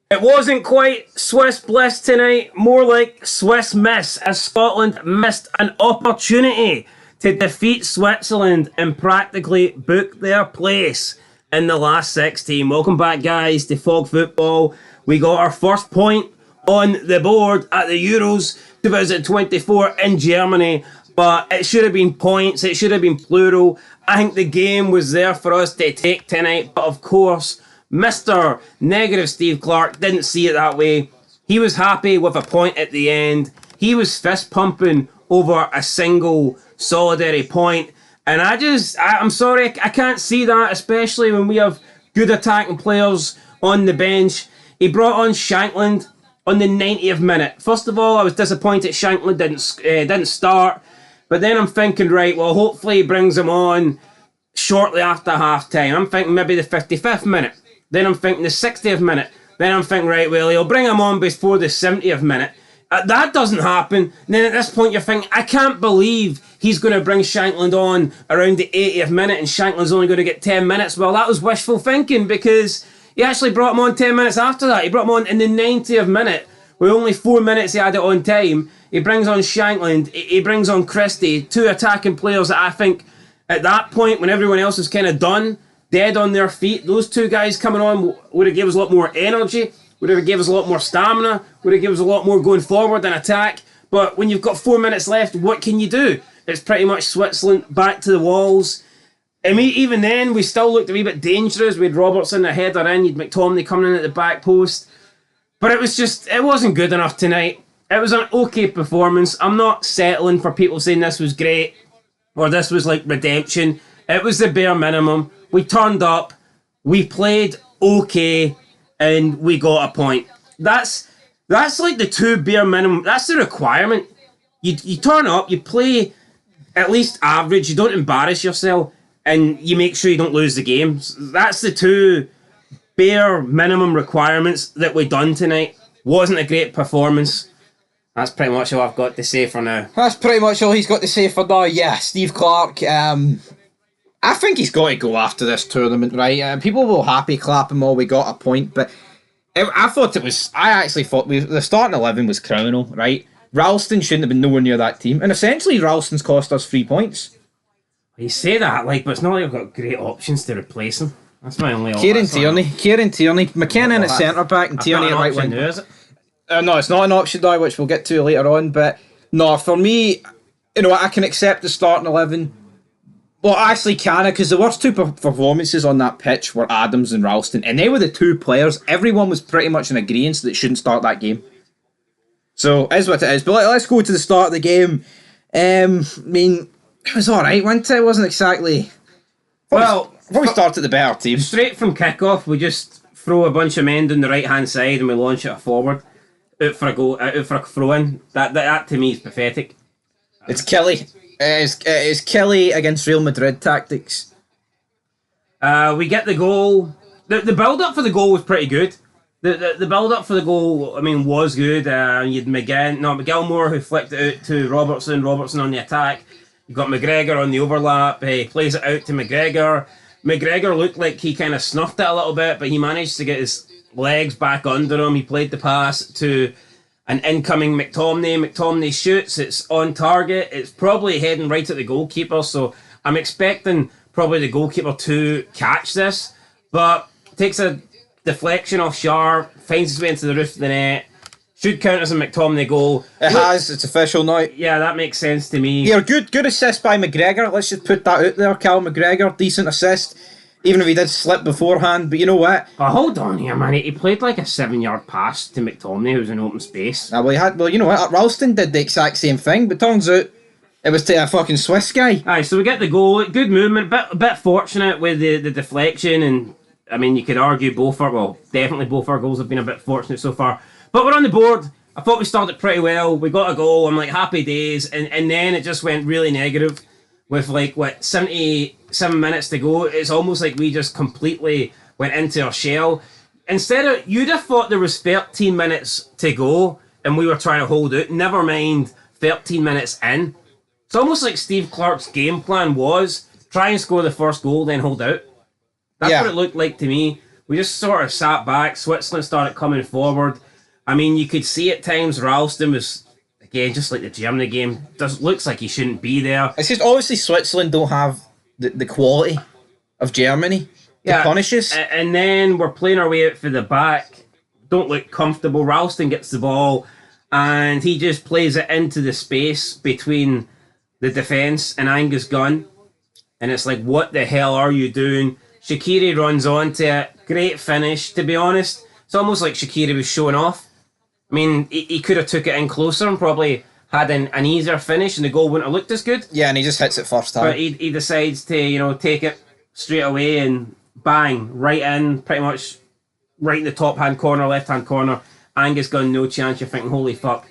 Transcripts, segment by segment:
It wasn't quite Swiss bliss tonight, more like Swiss miss, as Scotland missed an opportunity to defeat Switzerland and practically book their place in the last 16. Welcome back, guys, to Fog Football. We got our first point on the board at the Euros 2024 in Germany, but it should have been points, it should have been plural. I think the game was there for us to take tonight, but of course, Mr. Negative Steve Clarke didn't see it that way. He was happy with a point at the end. He was fist pumping over a single solitary point. And I'm sorry, I can't see that, especially when we have good attacking players on the bench. He brought on Shankland on the 90th minute. First of all, I was disappointed Shankland didn't start. But then I'm thinking, right, well, hopefully he brings him on shortly after half time. I'm thinking maybe the 55th minute. Then I'm thinking the 60th minute. Then I'm thinking, right, well, he'll bring him on before the 70th minute. That doesn't happen. And then at this point, you're thinking, I can't believe he's going to bring Shankland on around the 80th minute and Shankland's only going to get 10 minutes. Well, that was wishful thinking because he actually brought him on 10 minutes after that. He brought him on in the 90th minute with only 4 minutes he had it on time. He brings on Shankland. He brings on Christie, two attacking players that I think at that point, when everyone else is kind of done, dead on their feet, those two guys coming on would have given us a lot more energy, would have given us a lot more stamina, would have given us a lot more going forward and attack. But when you've got 4 minutes left, what can you do? It's pretty much Switzerland back to the walls. I mean, even then, we still looked a wee bit dangerous. We had Robertson, a header in, you had McTominay coming in at the back post. But it wasn't good enough tonight. It was an okay performance. I'm not settling for people saying this was great or this was like redemption. It was the bare minimum. We turned up, we played okay, and we got a point. That's like the two bare minimum. That's the requirement. You turn up, you play at least average, you don't embarrass yourself, and you make sure you don't lose the game. That's the two bare minimum requirements that we done tonight. Wasn't a great performance. That's pretty much all I've got to say for now. That's pretty much all he's got to say for now. Yeah, Steve Clarke. I think he's got to go after this tournament, right? People will happy clap him all. We got a point, but I actually thought the starting 11 was criminal, right? Ralston shouldn't have been nowhere near that team, and essentially Ralston's cost us 3 points. You say that, but it's not like we've got great options to replace him. That's my only option. Kieran Tierney, McKenna at centre back, and Tierney at right wing. Is it? No, it's not an option now, which we'll get to later on. But no, for me, I can accept the starting 11. Well, actually, because the worst two performances on that pitch were Adams and Ralston, and they were the two players. Everyone was pretty much in agreement that shouldn't start that game. So, it is what it is. But let's go to the start of the game. It was alright, wasn't it? It wasn't exactly... Well, we started the better team. Straight from kick-off, we just throw a bunch of men down the right-hand side and we launch it forward. Out for a goal, out for a throw-in. That to me is pathetic. It's Kelly. It's Kelly against Real Madrid tactics. We get the goal. The build-up for the goal was pretty good. The build-up for the goal, was good. You had McGilmore who flicked it out to Robertson. Robertson on the attack. You got McGregor on the overlap. He plays it out to McGregor. McGregor looked like he kind of snuffed it a little bit, but he managed to get his legs back under him. He played the pass to an incoming McTominay. McTominay shoots. It's on target. It's probably heading right at the goalkeeper. So I'm expecting probably the goalkeeper to catch this, but takes a deflection off Sharp, finds his way into the roof of the net. Should count as a McTominay goal. It's official now. Yeah, that makes sense to me. Yeah, good assist by McGregor. Let's just put that out there. Cal McGregor, decent assist. Even if he did slip beforehand, but you know what? Oh, hold on here, man. He played like a 7-yard pass to McTominay, who was in open space. You know what? Ralston did the exact same thing, but turns out it was to a fucking Swiss guy. Aye, so we get the goal. Good movement. Bit fortunate with the deflection, and you could argue definitely both our goals have been a bit fortunate so far. But we're on the board. I thought we started pretty well. We got a goal. I'm like, happy days. And then it just went really negative with 77 minutes to go. It's almost like we just completely went into our shell. You'd have thought there was 13 minutes to go and we were trying to hold out. Never mind 13 minutes in. It's almost like Steve Clarke's game plan was try and score the first goal, then hold out. That's what it looked like to me. we just sort of sat back. Switzerland started coming forward. I mean, you could see at times Ralston was, again, just like the Germany game, looks like he shouldn't be there. It's just obviously Switzerland don't have the quality of Germany to punish us. And then we're playing our way out for the back. Don't look comfortable. Ralston gets the ball and he just plays it into the space between the defence and Angus Gunn. And it's like, what the hell are you doing? Shaqiri runs onto it. Great finish. To be honest, it's almost like Shaqiri was showing off. I mean, he could have took it in closer and probably had an easier finish and the goal wouldn't have looked as good. Yeah, and he just hits it first time. But he decides to, take it straight away and bang, right in, pretty much right in the top-hand corner, left-hand corner. Angus Gunn, no chance. You're thinking, holy fuck.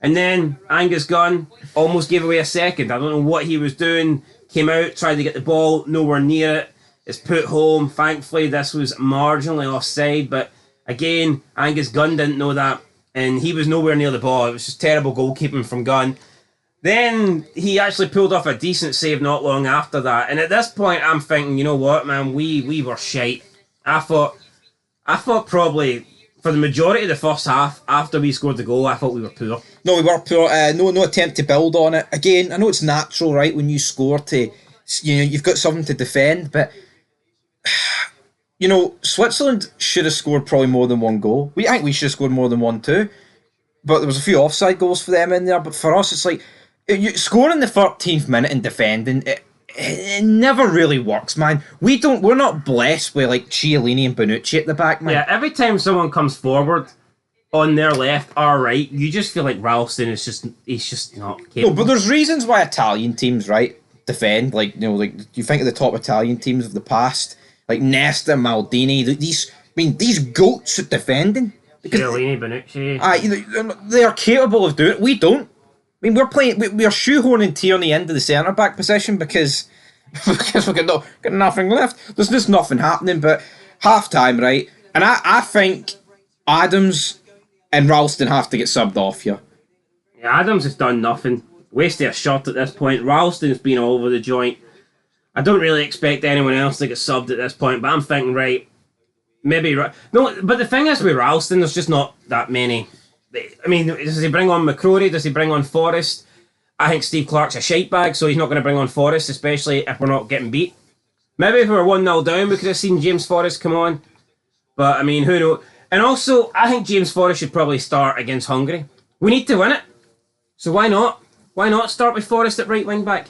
And then Angus Gunn almost gave away a second. I don't know what he was doing. Came out, tried to get the ball, nowhere near it. It's put home. Thankfully, this was marginally offside. But again, Angus Gunn didn't know that. And he was nowhere near the ball. It was just terrible goalkeeping from Gunn. Then he actually pulled off a decent save not long after that. And at this point, I'm thinking, you know what, man, we were shite. I thought probably for the majority of the first half, after we scored the goal, I thought we were poor. No, we were poor. No attempt to build on it. Again, I know it's natural, right, when you score to, you've got something to defend, but Switzerland should have scored probably more than one goal. I think we should have scored more than one too. But there was a few offside goals for them in there. But for us, it's like scoring the 13th minute and defending it never really works, man. We're not blessed with like Chiellini and Bonucci at the back, man. Yeah, every time someone comes forward on their left or right, you just feel like Ralston he's just not capable. No, but there's reasons why Italian teams, right, defend. Like you think of the top Italian teams of the past. Like Nesta, Maldini, these goats at defending. Chiellini, Bonucci. They are capable of doing it. We don't. I mean, we're shoehorning Tierney into the centre back position because we've got nothing left. There's just nothing happening. But half time, right? And I think Adams and Ralston have to get subbed off here. Yeah, Adams has done nothing. Wasted a shot at this point. Ralston's been all over the joint. I don't really expect anyone else to get subbed at this point, but I'm thinking, right, maybe... No, but the thing is with Ralston, there's just not that many. I mean, does he bring on McCrory? Does he bring on Forrest? I think Steve Clarke's a shite bag, so he's not going to bring on Forrest, especially if we're not getting beat. Maybe if we were 1-0 down, we could have seen James Forrest come on. But, I mean, who knows? And also, I think James Forrest should probably start against Hungary. We need to win it. So why not? Why not start with Forrest at right wing back?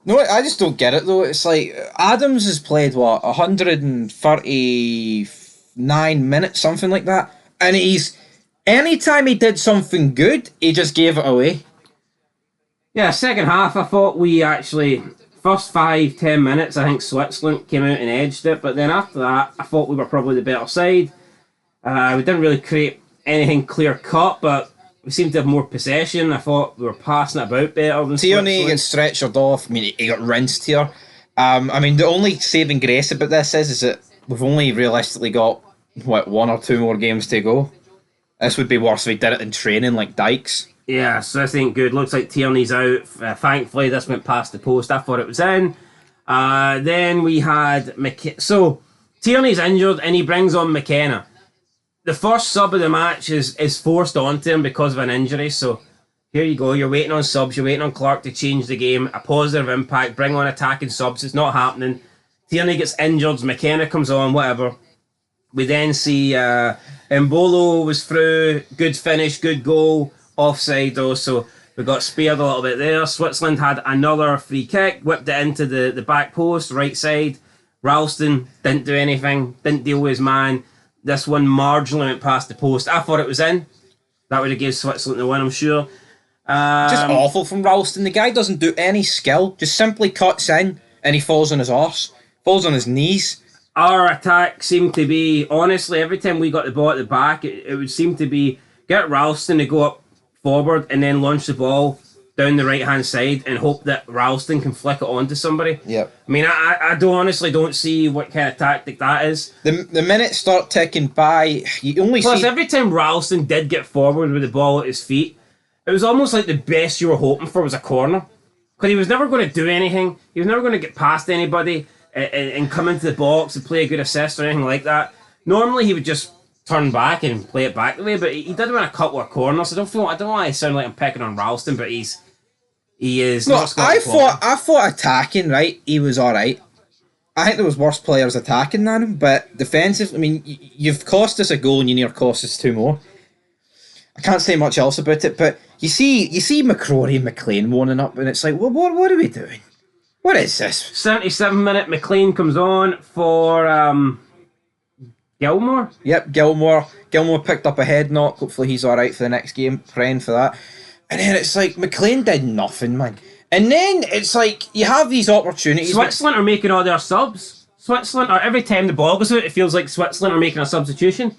No, I just don't get it though. It's like Adams has played 139 minutes, something like that, and anytime he did something good, he just gave it away. Yeah, second half, I thought we actually first 5-10 minutes, I think Switzerland came out and edged it, but then after that, I thought we were probably the better side. We didn't really create anything clear cut, but we seemed to have more possession. I thought we were passing it about better than Tierney gets stretchered off. I mean, he got rinsed here. I mean, the only saving grace about this is that we've only realistically got, 1 or 2 more games to go. This would be worse if we did it in training like Dykes. Yeah, so this ain't good. Looks like Tierney's out. Thankfully, this went past the post. I thought it was in. Then we had... So, Tierney's injured and he brings on McKenna. The first sub of the match is forced onto him because of an injury, so here you go. You're waiting on subs, you're waiting on Clarke to change the game, a positive impact, bring on attacking subs. It's not happening. Tierney gets injured, McKenna comes on, whatever. We then see Mbolo was through, good finish, good goal, offside though, so we got spared a little bit there. Switzerland had another free kick, whipped it into the back post, right side. Ralston didn't do anything, didn't deal with his man. This one marginally went past the post. I thought it was in. That would have given Switzerland the win, I'm sure. Just awful from Ralston. The guy doesn't do any skill. Just simply cuts in and he falls on his arse. Falls on his knees. Our attack seemed to be, honestly, every time we got the ball at the back, it would seem to be get Ralston to go up forward and then launch the ball down the right-hand side and hope that Ralston can flick it onto somebody. Yep. I mean, I honestly don't see what kind of tactic that is. The minutes start ticking by, you only Plus, see... every time Ralston did get forward with the ball at his feet, it was almost like the best you were hoping for was a corner. Because he was never going to do anything. He was never going to get past anybody and come into the box and play a good assist or anything like that. Normally he would just turn back and play it back the way, but he did win a couple of corners. I don't want to sound like I'm picking on Ralston, but he is No, not Scottish quality. I thought attacking, right, he was alright. I think there was worse players attacking than him, but defensive, I mean, you've cost us a goal and you near cost us 2 more. I can't say much else about it, but you see McCrory and McLean warming up, and it's like, well, what are we doing? What is this? 77-minute, McLean comes on for Gilmore. Yep, Gilmore picked up a head knock. Hopefully he's alright for the next game. Praying for that. And then it's like, McLean did nothing, man. And then it's like, you have these opportunities. Switzerland are making all their subs. Switzerland, or every time the ball goes out, it feels like Switzerland are making a substitution.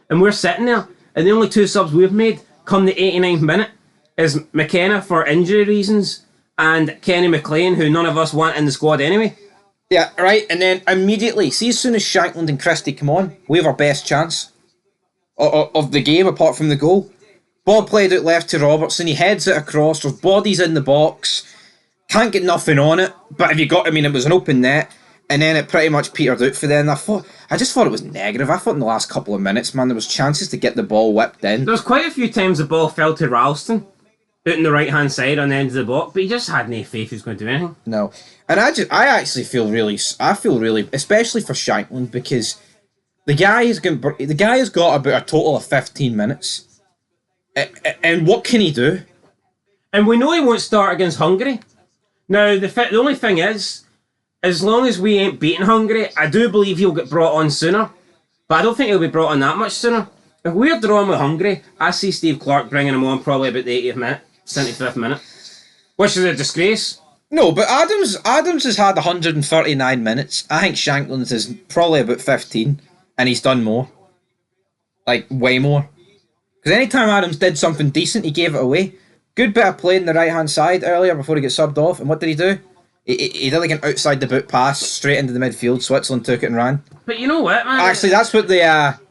And we're sitting there, and the only 2 subs we've made come the 89th minute is McKenna for injury reasons and Kenny McLean, who none of us want in the squad anyway. Yeah, right. And then immediately, see, as soon as Shankland and Christie come on, we have our best chance of the game apart from the goal. Ball played out left to Robertson. He heads it across. There's bodies in the box. Can't get nothing on it. But if you got, I mean, it was an open net. And then it pretty much petered out for them. I just thought it was negative. I thought in the last couple of minutes, man, there was chances to get the ball whipped in. There was quite a few times the ball fell to Ralston out on the right-hand side on the end of the box, but he just had no faith he was going to do anything. No. And I actually feel really, especially for Shankland, because the guy has got about a total of 15 minutes. And what can he do? And we know he won't start against Hungary. Now, the only thing is, as long as we ain't beating Hungary, I do believe he'll get brought on sooner. But I don't think he'll be brought on that much sooner. If we're drawing with Hungary, I see Steve Clarke bringing him on probably about the 80th minute, 75th minute. Which is a disgrace. No, but Adams has had 139 minutes. I think Shankland's is probably about 15. And he's done more. Like, way more. Because anytime Adams did something decent, he gave it away. Good bit of play in the right-hand side earlier before he got subbed off. And what did he do? He did like an outside-the-boot pass straight into the midfield. Switzerland took it and ran. But you know what, man? Actually, that's what the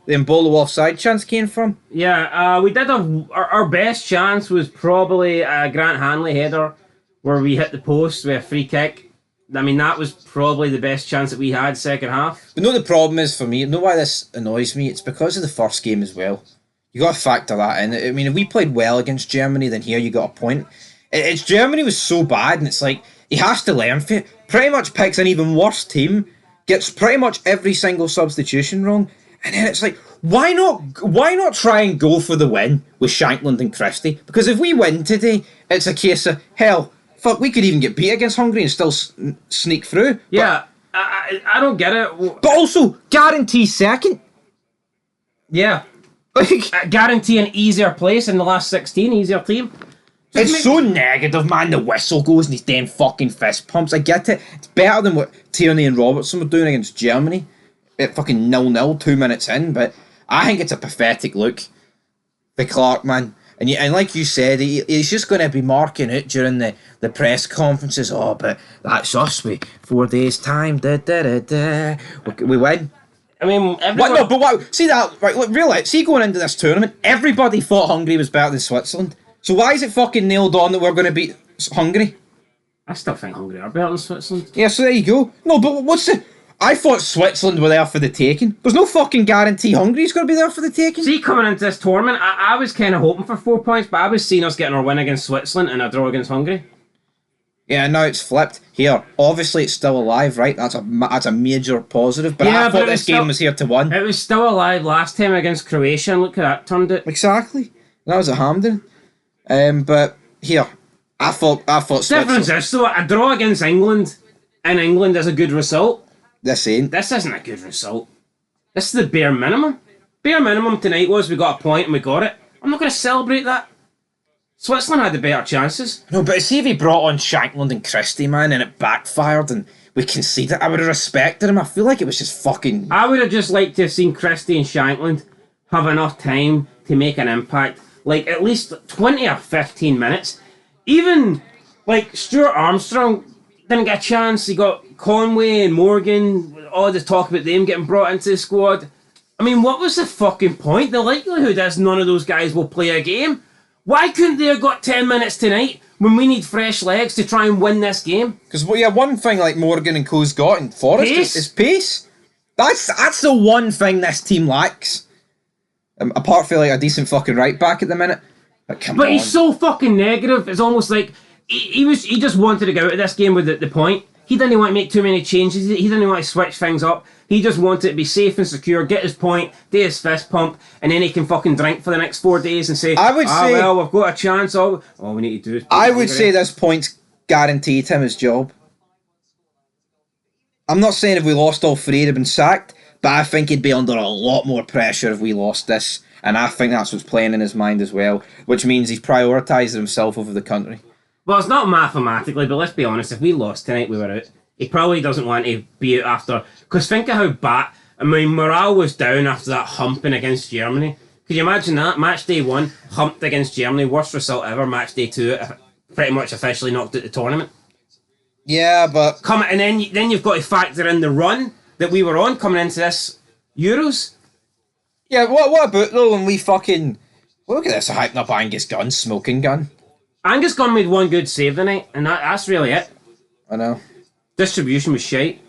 Mbolo offside chance came from. Yeah, we did have... Our best chance was probably a Grant Hanley header where we hit the post with a free kick. I mean, that was probably the best chance that we had second half. But no, the problem is for me, know why this annoys me? It's because of the first game as well. You got to factor that in. I mean, if we played well against Germany, then here you got a point. It's Germany was so bad, and it's like, he has to learn from it. Pretty much picks an even worse team, gets pretty much every single substitution wrong, and then it's like, why not try and go for the win with Shankland and Christie? Because if we win today, it's a case of, hell, fuck, we could even get beat against Hungary and still sneak through. Yeah, I don't get it. But also, guarantee second. Yeah. Guarantee an easier place in the last 16, easier team. It's so negative, man. The whistle goes and these damn fucking fist pumps. I get it. It's better than what Tierney and Robertson were doing against Germany. At fucking 0-0, 2 minutes in. But I think it's a pathetic look. The Clarke, man. And like you said, he's just going to be marking it during the press conferences. Oh, but that's us. 4 days' time. We win. I mean, everyone... What? No, but what? See that? Right, look, really, see going into this tournament, everybody thought Hungary was better than Switzerland. So why is it fucking nailed on that we're going to beat Hungary? I still think Hungary are better than Switzerland. Yeah, so there you go. No, but what's the... I thought Switzerland were there for the taking. There's no fucking guarantee Hungary's going to be there for the taking. See, coming into this tournament, I was kind of hoping for 4 points, but I was seeing us getting our win against Switzerland and a draw against Hungary. Yeah, now it's flipped. Here, obviously it's still alive, right? That's a major positive. But yeah, I thought this game was here to win. It was still alive last time against Croatia, and look how that turned out. Exactly. That was a Hampden. But here, I thought difference is, so a draw against England in England is a good result. This ain't. This isn't a good result. This is the bare minimum. Bare minimum tonight was we got a point and we got it. I'm not going to celebrate that. Switzerland had the better chances. No, but see if he brought on Shankland and Christie, man, and it backfired and we conceded, I would have respected him. I feel like it was just fucking... I would have just liked to have seen Christie and Shankland have enough time to make an impact. Like, at least 20 or 15 minutes. Even, like, Stuart Armstrong didn't get a chance. He got Conway and Morgan, all the talk about them getting brought into the squad. I mean, what was the fucking point? The likelihood is none of those guys will play a game. Why couldn't they have got 10 minutes tonight when we need fresh legs to try and win this game? Because, well, yeah, one thing like Morgan and Co.'s got in Forest is pace. That's the one thing this team lacks. Apart from like a decent fucking right back at the minute. But come on. But he's so fucking negative. It's almost like he just wanted to go out of this game with the point. He didn't want to make too many changes. He didn't want to switch things up. He just wanted to be safe and secure, get his point, do his fist pump, and then he can fucking drink for the next 4 days and say, well, we've got a chance. All we need to do is... I would say this point's guaranteed him his job. I'm not saying if we lost all three he'd have been sacked, but I think he'd be under a lot more pressure if we lost this. And I think that's what's playing in his mind as well, which means he's prioritised himself over the country. Well, it's not mathematically, but let's be honest, if we lost tonight, we were out. He probably doesn't want to be out after... Because think of how bad... I mean, morale was down after that humping against Germany. Could you imagine that? Match day 1, humped against Germany, worst result ever. Match day 2, pretty much officially knocked out the tournament. Yeah, but... And then you've got to factor in the run that we were on coming into this Euros. Yeah, what about though when we fucking... Look at this, hyping up Angus Gunn's smoking gun. Angus Gunn made one good save tonight, and that's really it. I know. Distribution was shite.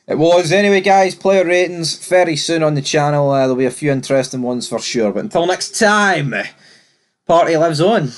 It was. Anyway, guys, player ratings very soon on the channel. There'll be a few interesting ones for sure. But until next time, party lives on.